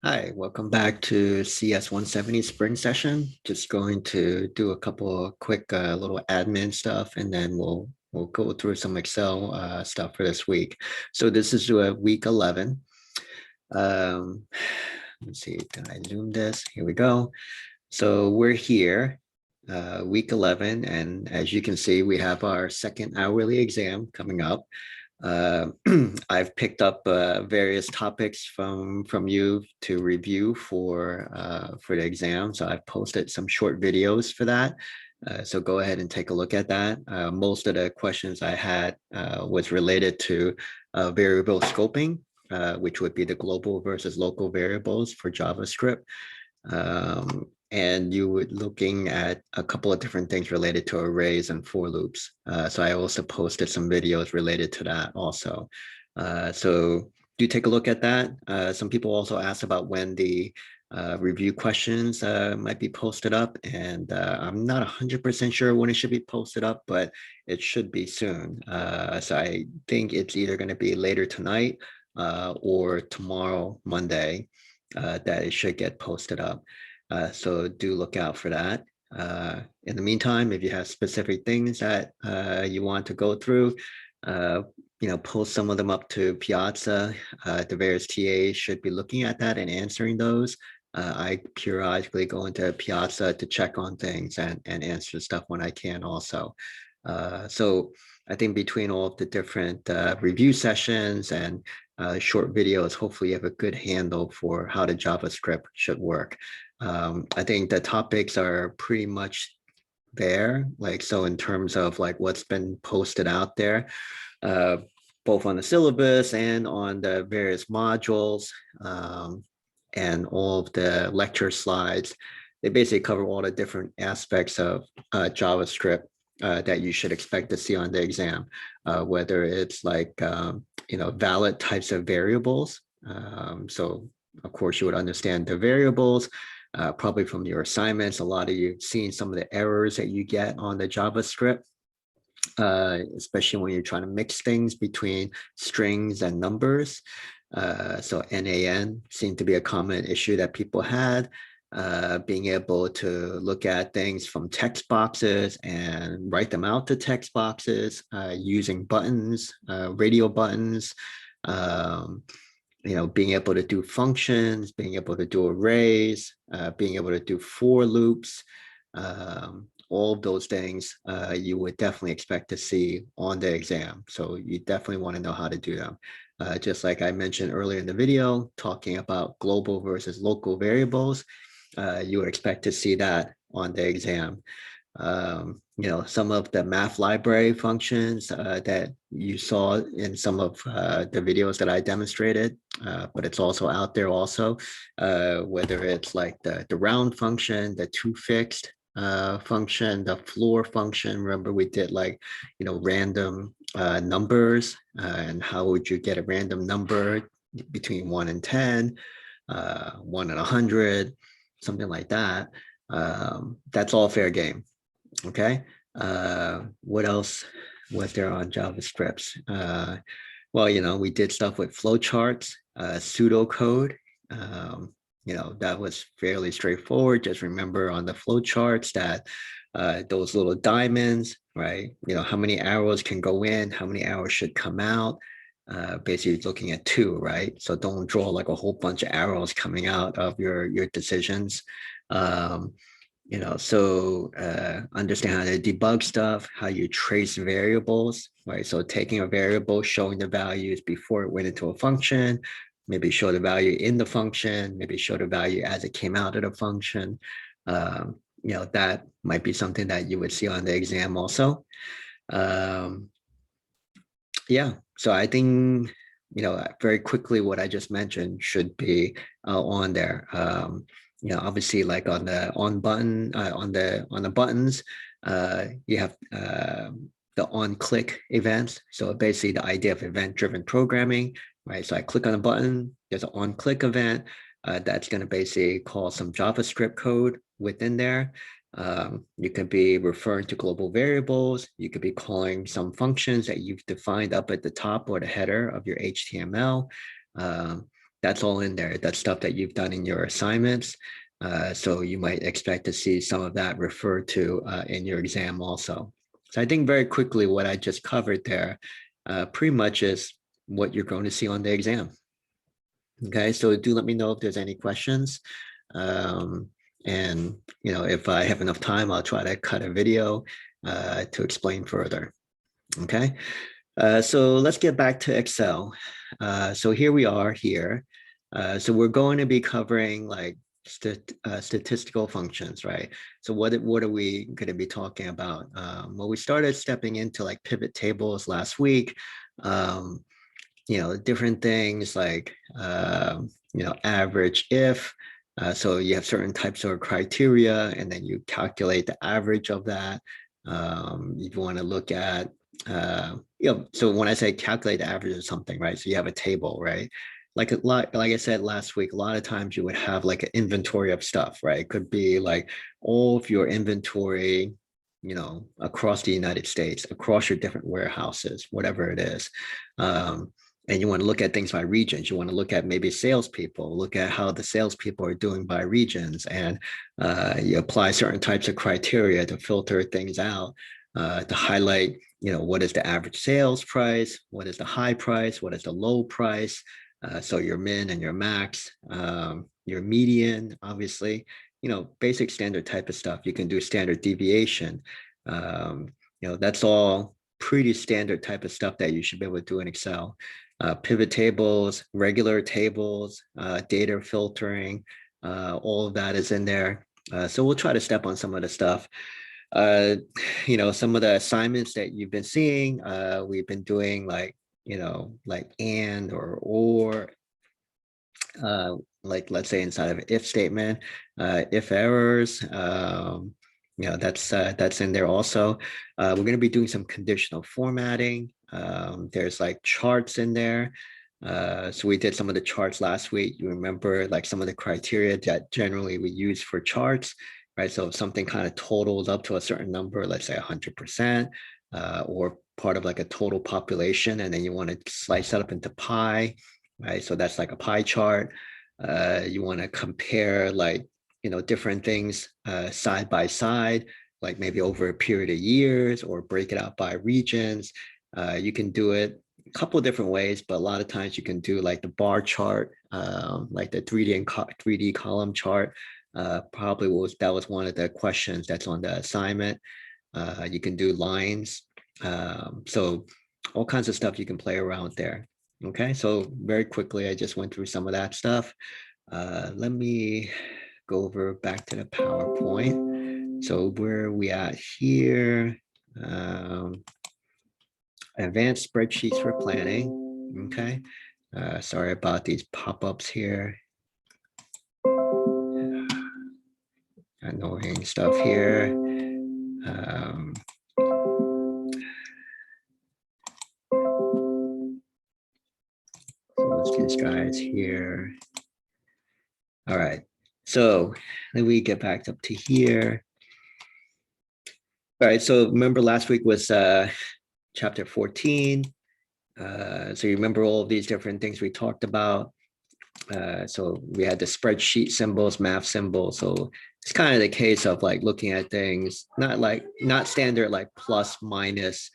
Hi, welcome back to CS170 Spring Session. Just going to do a couple of quick little admin stuff, and then we'll go through some Excel stuff for this week. So this is week 11. Um, let's see, can I zoom this? Here we go. So we're here, week 11, and as you can see, we have our second hourly exam coming up. Uh, I've picked up various topics from you to review for the exam. So I've posted some short videos for that. So go ahead and take a look at that. Most of the questions I had was related to variable scoping, which would be the global versus local variables for JavaScript. And you were looking at a couple of different things related to arrays and for loops. So I also posted some videos related to that also. So do take a look at that. Some people also asked about when the review questions might be posted up, and I'm not 100% sure when it should be posted up, but it should be soon. So I think it's either going to be later tonight or tomorrow, Monday, that it should get posted up. So do look out for that. In the meantime, if you have specific things that you want to go through, uh, post some of them up to Piazza. The various TAs should be looking at that and answering those. I periodically go into Piazza to check on things and answer stuff when I can also. So I think between all of the different review sessions and short videos, hopefully you have a good handle for how the JavaScript should work. I think the topics are pretty much there, like, so in terms of like what's been posted out there, uh, both on the syllabus and on the various modules, and all of the lecture slides, they basically cover all the different aspects of JavaScript that you should expect to see on the exam, whether it's like, valid types of variables. So of course you would understand the variables, probably from your assignments. A lot of you have seen some of the errors that you get on the JavaScript, especially when you're trying to mix things between strings and numbers. So NaN seemed to be a common issue that people had. Being able to look at things from text boxes and write them out to text boxes, using buttons, radio buttons, um, being able to do functions, being able to do arrays, being able to do for loops, all of those things you would definitely expect to see on the exam. So you definitely want to know how to do them. Just like I mentioned earlier in the video, talking about global versus local variables, you would expect to see that on the exam. Some of the math library functions that you saw in some of the videos that I demonstrated, but it's also out there also, whether it's like the round function, the to fixed function, the floor function. Remember we did like, random numbers, and how would you get a random number between 1 and 10, 1 and 100, something like that. That's all fair game. Okay. What else was there on JavaScripts? Well, we did stuff with flowcharts, pseudocode. That was fairly straightforward. Just remember on the flowcharts that those little diamonds, right? How many arrows can go in, how many arrows should come out. Basically looking at two, right? So don't draw like a whole bunch of arrows coming out of your decisions. Um, so understand how to debug stuff, how you trace variables, right? So taking a variable, showing the values before it went into a function, maybe show the value in the function, maybe show the value as it came out of the function. That might be something that you would see on the exam also. Um, yeah, so I think, very quickly, what I just mentioned should be on there. Obviously, like on the on button, on the buttons, you have the on click events. So basically the idea of event driven programming, right? So I click on a button, there's an on click event that's going to basically call some JavaScript code within there. You could be referring to global variables. You could be calling some functions that you've defined up at the top or the header of your HTML. that's all in there. That's stuff that you've done in your assignments. So you might expect to see some of that referred to in your exam also. So I think very quickly what I just covered there pretty much is what you're going to see on the exam. Okay, so do let me know if there's any questions. And if I have enough time, I'll try to cut a video to explain further. Okay, so let's get back to Excel. So here we are here. So we're going to be covering like statistical functions, right? So what are we going to be talking about? Well, we started stepping into like pivot tables last week. Different things like, average if. So you have certain types of criteria, and then you calculate the average of that. You want to look at, so when I say calculate the average of something, right? So you have a table, right? Like like I said last week, a lot of times you would have like an inventory of stuff, right? It could be like all of your inventory, across the United States, across your different warehouses, whatever it is. And you want to look at things by regions. You want to look at maybe salespeople, look at how the salespeople are doing by regions, and you apply certain types of criteria to filter things out, to highlight, what is the average sales price, what is the high price, what is the low price. So your min and your max, your median, obviously, basic standard type of stuff. You can do standard deviation. That's all pretty standard type of stuff that you should be able to do in Excel. Pivot tables, regular tables, data filtering, all of that is in there. So we'll try to step on some of the stuff. Some of the assignments that you've been seeing, we've been doing like, like and or, like let's say inside of an if statement, if errors, that's in there also. We're going to be doing some conditional formatting. There's like charts in there. So we did some of the charts last week. You remember like some of the criteria that generally we use for charts, right? So if something kind of totals up to a certain number, let's say 100%, or part of like a total population, and then you want to slice that up into pie, right? So that's like a pie chart. You want to compare like, different things side by side, like maybe over a period of years, or break it out by regions. You can do it a couple of different ways, but a lot of times you can do like the bar chart, like the 3D column chart. Probably that was one of the questions that's on the assignment. You can do lines. So all kinds of stuff you can play around there. Okay, so very quickly, I just went through some of that stuff. Let me go over back to the PowerPoint. So where are we at here? Advanced spreadsheets for planning. Okay, sorry about these pop-ups here. Annoying stuff here. So these guys here. All right, so then we get back up to here. All right, so remember last week was chapter 14. So you remember all of these different things we talked about. So we had the spreadsheet symbols, math symbols. So it's kind of the case of like looking at things, not standard like plus, minus,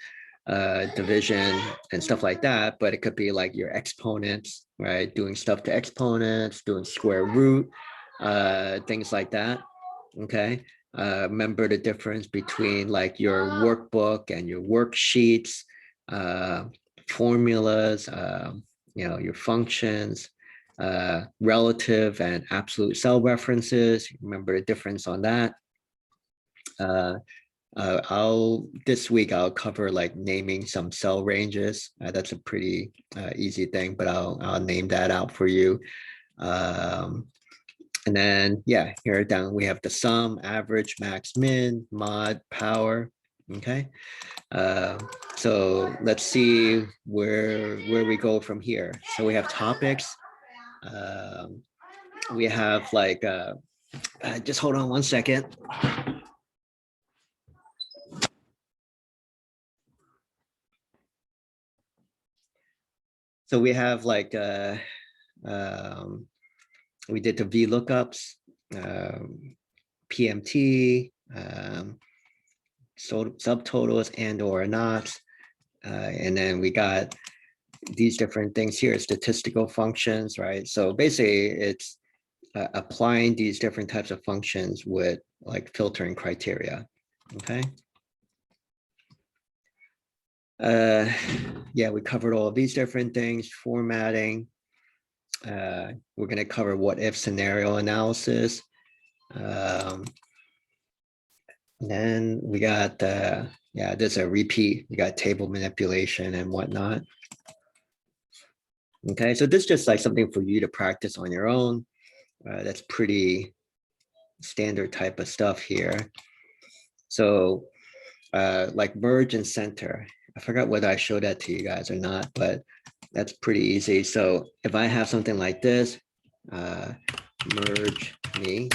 division and stuff like that, but it could be like your exponents, right? Doing stuff to exponents, doing square root, things like that. Okay. Remember the difference between like your workbook and your worksheets, formulas, your functions, relative and absolute cell references. Remember the difference on that. This week I'll cover like naming some cell ranges. That's a pretty easy thing, but I'll name that out for you. And then, yeah, here down we have the sum, average, max, min, mod, power. Okay. So let's see where we go from here. So we have topics. We have like, just hold on one second. So we have like We did the VLOOKUPs, PMT, subtotals and or not. And then we got these different things here, statistical functions, right? So basically it's applying these different types of functions with like filtering criteria, okay? Yeah, we covered all of these different things, formatting. We're going to cover what if scenario analysis. Then we got, yeah, there's a repeat. You got table manipulation and whatnot. Okay, so this is just like something for you to practice on your own. That's pretty standard type of stuff here. So like merge and center. I forgot whether I showed that to you guys or not, but that's pretty easy. So if I have something like this, merge me,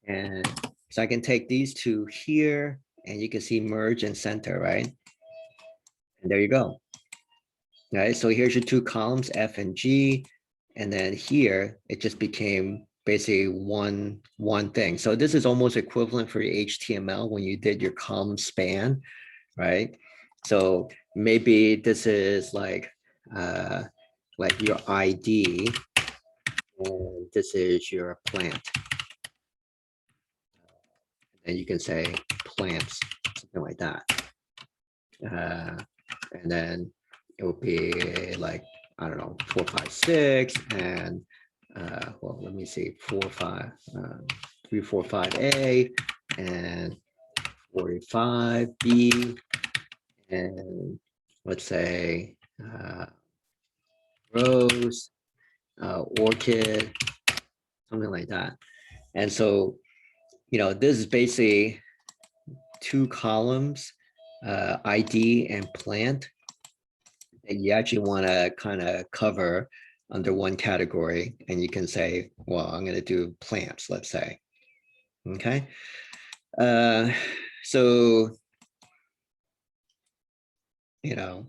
and so I can take these two here and you can see merge and center, right? And there you go. All right, so here's your two columns, F and G, and then here it just became basically one thing. So this is almost equivalent for your HTML when you did your column span, right? So maybe this is like your ID, and this is your plant. And you can say plants, something like that. And then it would be like, I don't know, 4, 5, 6, and well, let me see, 4, 5, 3, 4, 5A, and 45B, and let's say rose, orchid, something like that. And so, you know, this is basically two columns, ID and plant, that you actually want to kind of cover under one category. And you can say, well, I'm going to do plants, let's say. Okay. So, you know,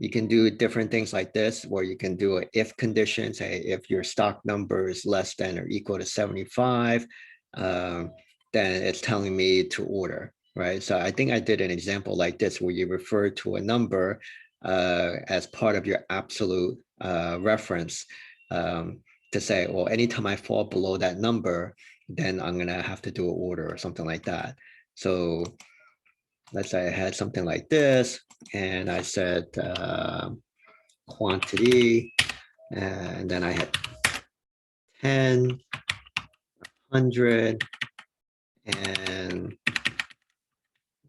you can do different things like this, where you can do an if condition, say if your stock number is less than or equal to 75, then it's telling me to order, right? So I think I did an example like this where you refer to a number as part of your absolute reference to say, well, anytime I fall below that number, then I'm gonna have to do an order or something like that. So let's say I had something like this, and I said quantity, and then I had 10, 100, and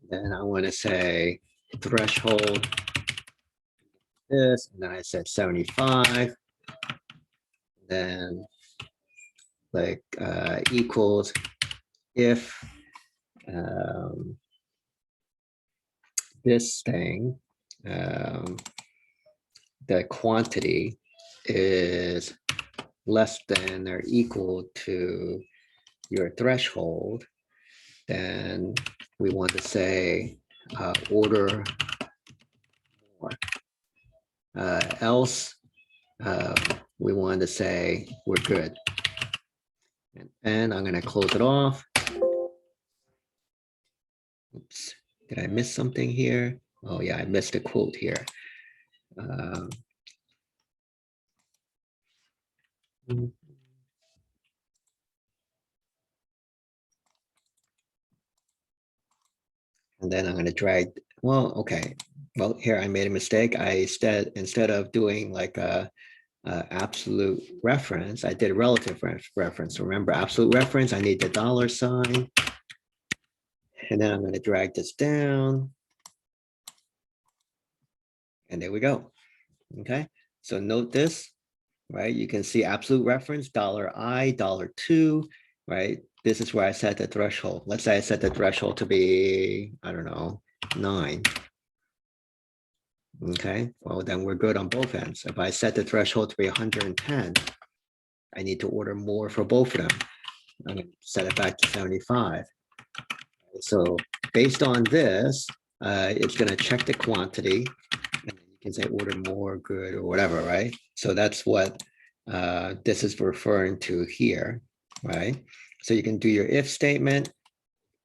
then I want to say threshold this, and then I said 75, then like equals if this thing, the quantity is less than or equal to your threshold, then we want to say order more. Else, we want to say we're good. And I'm going to close it off. Oops, did I miss something here? Oh yeah, I missed a quote here. And then I'm going to drag, well, okay. Well, here I made a mistake. I instead of doing like a absolute reference, I did a relative reference. Remember, absolute reference, I need the $sign. And then I'm going to drag this down. And there we go. Okay, so note this, right? You can see absolute reference, $I, $2, right? This is where I set the threshold. Let's say I set the threshold to be, I don't know, 9. Okay, well, then we're good on both ends. If I set the threshold to be 110, I need to order more for both of them. I'm going to set it back to 75. So based on this, it's going to check the quantity. And then you can say order more good or whatever, right? So that's what this is referring to here, right? So you can do your if statement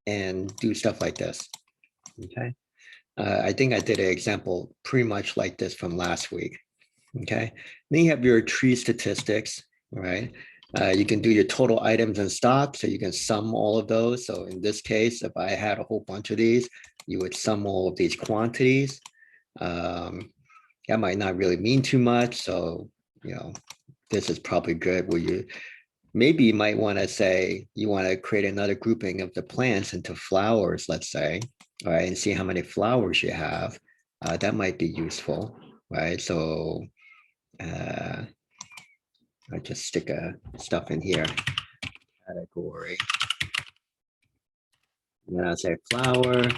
and do stuff like this, okay? I think I did an example pretty much like this from last week, okay? Then you have your tree statistics, right? You can do your total items in stock, so you can sum all of those. So in this case, if I had a whole bunch of these, you would sum all of these quantities. That might not really mean too much. So, you know, this is probably good where you maybe you might want to say you want to create another grouping of the plants into flowers, let's say, all right, and see how many flowers you have. That might be useful, right? So I just stick stuff in here, category. And then I'll say flower,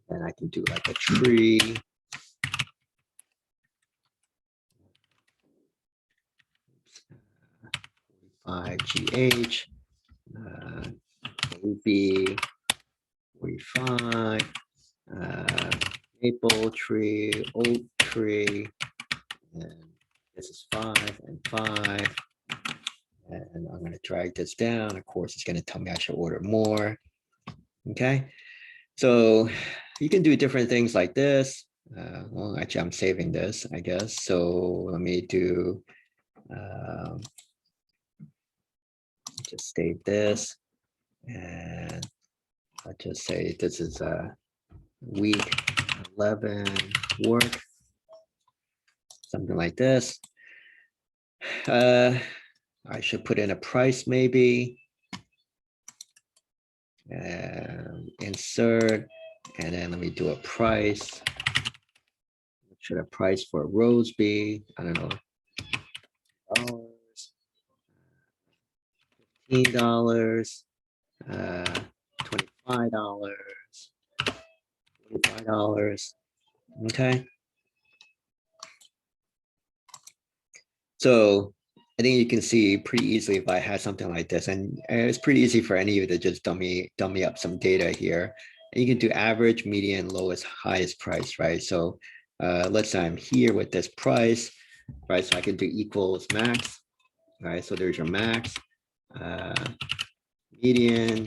and I can do like a tree. 5GH, AB 45, maple tree, oak tree, and this is 5 and 5. And I'm going to drag this down. Of course, it's going to tell me I should order more. Okay, so you can do different things like this. Well, actually, I'm saving this, I guess. So let me do just save this, and I'll just say this is week 11 work, something like this. I should put in a price maybe, and insert, and then let me do a price. What should a price for rose be? I don't know, $15, $25, $45. Okay. So I think you can see pretty easily if I had something like this, and it's pretty easy for any of you to just dummy up some data here. And you can do average, median, lowest, highest price, right? So let's say I'm here with this price, right? So I can do equals max, right? So there's your max, median,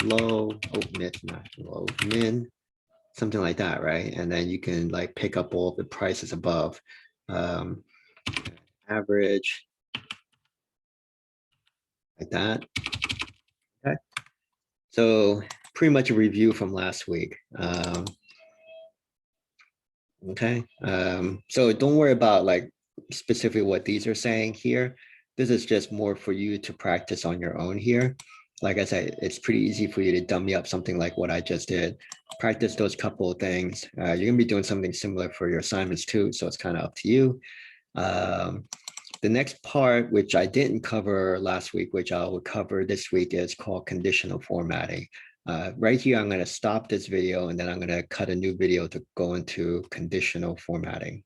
low, oh, mid, not low, min, something like that, right? And then you can like pick up all of the prices above. Average, like that. Okay. So pretty much a review from last week. Okay. So don't worry about like specifically what these are saying here. This is just more for you to practice on your own here. Like I said, it's pretty easy for you to dummy up something like what I just did. Practice those couple of things. You're gonna be doing something similar for your assignments too, so it's kind of up to you. The next part, which I didn't cover last week, which I will cover this week, is called conditional formatting. Right here, I'm going to stop this video and then I'm going to cut a new video to go into conditional formatting.